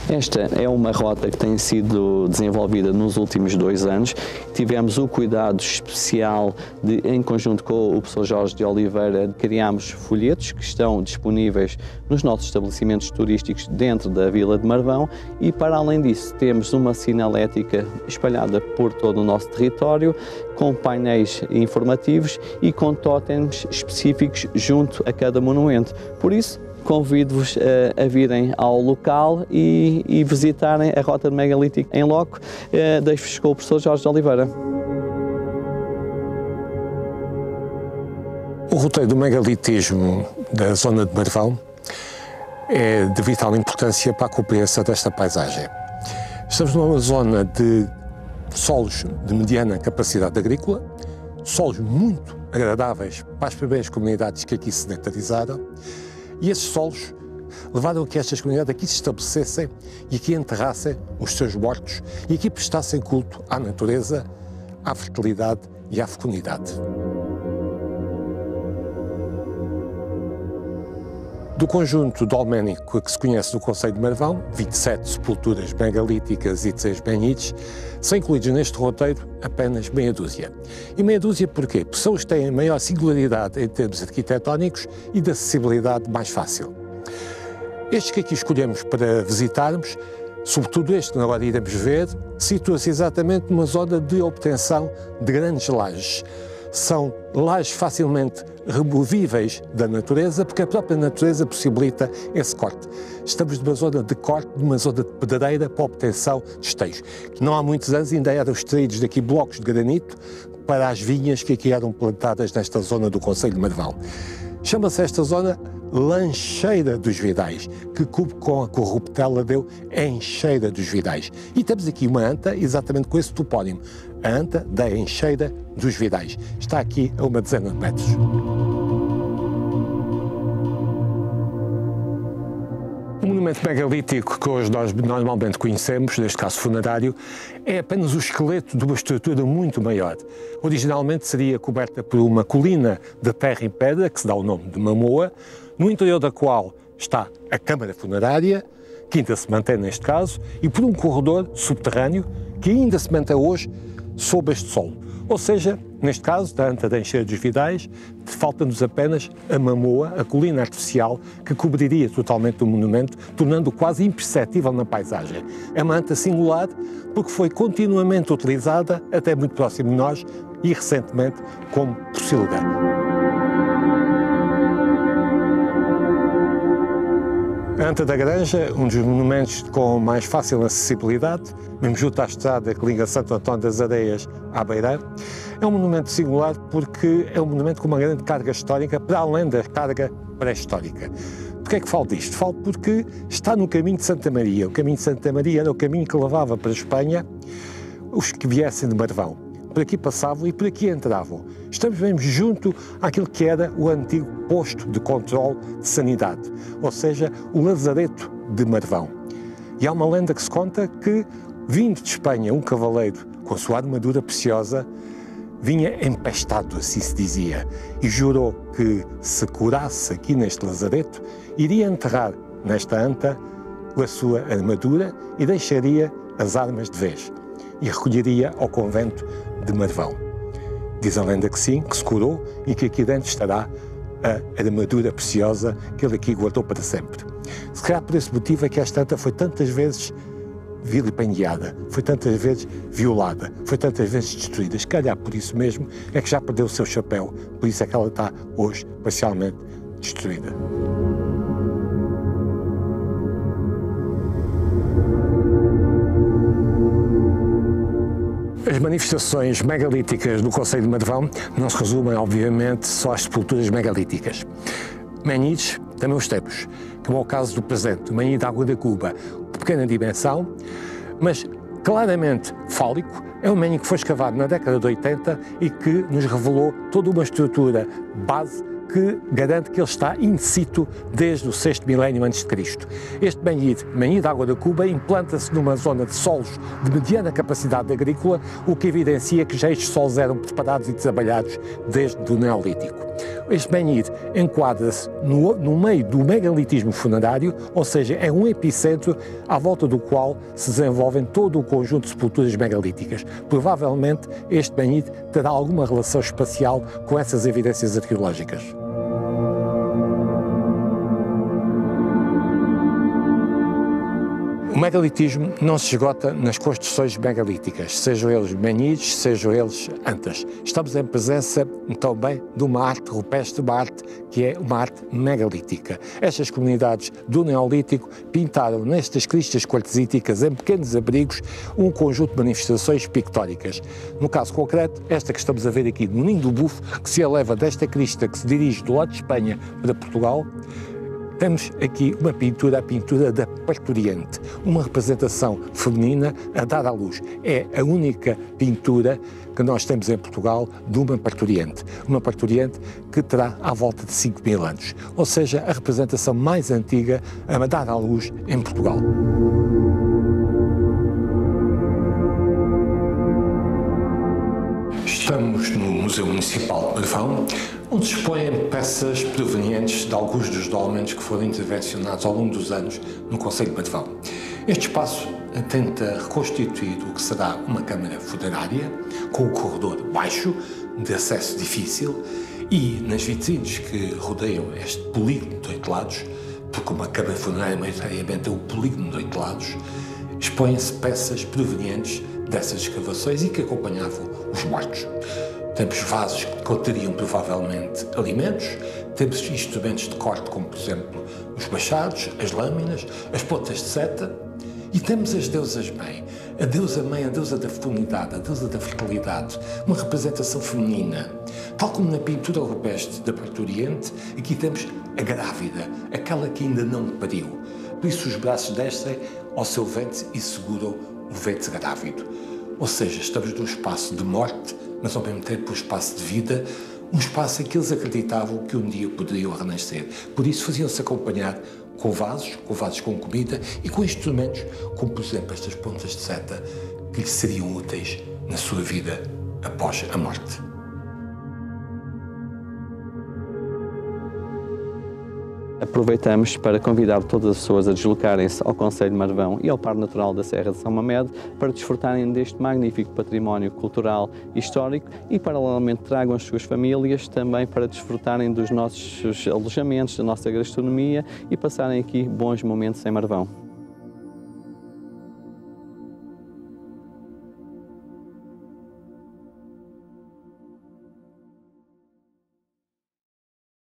Esta é uma rota que tem sido desenvolvida nos últimos 2 anos. Tivemos o cuidado especial de, em conjunto com o professor Jorge de Oliveira, criámos folhetos que estão disponíveis nos nossos estabelecimentos turísticos dentro da Vila de Marvão e, para além disso, temos uma sinalética espalhada por todo o nosso território, com painéis informativos e com tótems específicos junto a cada monumento. Por isso, convido-vos a virem ao local e visitarem a Rota Megalítica em loco. Deixo-vos com o professor Jorge de Oliveira. O roteiro do megalitismo da zona de Marvão é de vital importância para a compreensão desta paisagem. Estamos numa zona de solos de mediana capacidade agrícola, solos muito agradáveis para as primeiras comunidades que aqui se sedentarizaram, e esses solos levaram a que estas comunidades aqui se estabelecessem e aqui enterrassem os seus mortos e aqui prestassem culto à natureza, à fertilidade e à fecundidade. Do conjunto dolménico que se conhece do concelho de Marvão, 27 sepulturas megalíticas e 16 benhites, são incluídos neste roteiro apenas meia dúzia. E meia dúzia porquê? Porque são os que têm maior singularidade em termos arquitetónicos e de acessibilidade mais fácil. Estes que aqui escolhemos para visitarmos, sobretudo este que agora iremos ver, situa-se exatamente numa zona de obtenção de grandes lajes. São lajes facilmente removíveis da natureza, porque a própria natureza possibilita esse corte. Estamos numa zona de corte, numa zona de pedreira para a obtenção de esteios. Não há muitos anos ainda eram extraídos daqui blocos de granito para as vinhas que aqui eram plantadas nesta zona do concelho de Marvão. Chama-se esta zona Lancheira dos Vidais, que com a corruptela deu Encheira dos Vidais. E temos aqui uma anta exatamente com esse topónimo, a anta da Encheira dos Vidais. Está aqui a uma dezena de metros. O monumento megalítico que hoje nós normalmente conhecemos, neste caso funerário, é apenas o esqueleto de uma estrutura muito maior. Originalmente seria coberta por uma colina de terra em pedra, que se dá o nome de Mamoa, no interior da qual está a câmara funerária, que ainda se mantém neste caso, e por um corredor subterrâneo que ainda se mantém hoje sob este solo. Ou seja, neste caso, da anta da Encheira dos Vidais, falta-nos apenas a Mamoa, a colina artificial, que cobriria totalmente o monumento, tornando-o quase imperceptível na paisagem. É uma anta singular porque foi continuamente utilizada, até muito próximo de nós, e recentemente como pocilga. A Anta da Granja, um dos monumentos com mais fácil acessibilidade, mesmo junto à estrada que liga Santo Antônio das Areias à Beira, é um monumento singular porque é um monumento com uma grande carga histórica, para além da carga pré-histórica. Porquê é que falo disto? Falo porque está no caminho de Santa Maria. O caminho de Santa Maria era o caminho que levava para a Espanha os que viessem de Marvão. Por aqui passavam e por aqui entravam. Estamos mesmo junto àquilo que era o antigo posto de controle de sanidade, ou seja, o Lazareto de Marvão. E há uma lenda que se conta que, vindo de Espanha um cavaleiro com a sua armadura preciosa, vinha empestado, assim se dizia, e jurou que, se curasse aqui neste lazareto, iria enterrar nesta anta a sua armadura e deixaria as armas de vez, e recolheria ao convento de Marvão. Diz a lenda que sim, que se curou e que aqui dentro estará a armadura preciosa que ele aqui guardou para sempre. Se calhar por esse motivo é que esta anta foi tantas vezes vilipendiada, foi tantas vezes violada, foi tantas vezes destruída. Se calhar por isso mesmo é que já perdeu o seu chapéu, por isso é que ela está hoje parcialmente destruída. As manifestações megalíticas do concelho de Marvão não se resumem, obviamente, só às sepulturas megalíticas. Menhides também os temos, como é o caso do presente, o Menhide de Água da Cuba, de pequena dimensão, mas claramente fálico. É um menhide que foi escavado na década de 80 e que nos revelou toda uma estrutura base que garante que ele está in situ desde o 6º milénio a.C. Este banhid de água da Cuba, implanta-se numa zona de solos de mediana capacidade agrícola, o que evidencia que já estes solos eram preparados e trabalhados desde o Neolítico. Este banhid enquadra-se no meio do megalitismo funerário, ou seja, é um epicentro à volta do qual se desenvolvem todo o conjunto de sepulturas megalíticas. Provavelmente este banhid terá alguma relação espacial com essas evidências arqueológicas. O megalitismo não se esgota nas construções megalíticas, sejam eles banhides, sejam eles antas. Estamos em presença também de uma arte rupestre, uma arte que é uma arte megalítica. Estas comunidades do Neolítico pintaram nestas cristas quartzíticas, em pequenos abrigos, um conjunto de manifestações pictóricas. No caso concreto, esta que estamos a ver aqui no Ninho do Bufo, que se eleva desta crista que se dirige do lado de Espanha para Portugal, temos aqui uma pintura, a pintura da parturiente, uma representação feminina a dar à luz. É a única pintura que nós temos em Portugal de uma parturiente que terá à volta de 5.000 anos, ou seja, a representação mais antiga a dar à luz em Portugal. Estamos no Museu Municipal de Marvão, onde se expõem peças provenientes de alguns dos dólmenes que foram intervencionados ao longo dos anos no Concelho de Marvão. Este espaço tenta reconstituir o que será uma câmara funerária, com o corredor baixo, de acesso difícil, e nas vitrines que rodeiam este polígono de 8 lados, porque uma câmara funerária maioritariamente é o polígono de 8 lados, expõem-se peças provenientes dessas escavações e que acompanhavam os mortos. Temos vasos que conteriam provavelmente alimentos, temos instrumentos de corte como, por exemplo, os machados, as lâminas, as pontas de seta, e temos as deusas-mãe, a deusa-mãe, a deusa da fecundidade, a deusa da fertilidade, uma representação feminina. Tal como na pintura rupestre da parturiente, aqui temos a grávida, aquela que ainda não pariu. Por isso os braços descem ao seu ventre e seguram o ventre grávido. Ou seja, estamos num espaço de morte, mas ao mesmo tempo um espaço de vida, um espaço em que eles acreditavam que um dia poderiam renascer. Por isso faziam-se acompanhar com vasos com comida e com instrumentos, como por exemplo estas pontas de seta, que lhes seriam úteis na sua vida após a morte. Aproveitamos para convidar todas as pessoas a deslocarem-se ao Concelho de Marvão e ao Parque Natural da Serra de São Mamede para desfrutarem deste magnífico património cultural e histórico e, paralelamente, tragam as suas famílias também para desfrutarem dos nossos alojamentos, da nossa gastronomia e passarem aqui bons momentos em Marvão.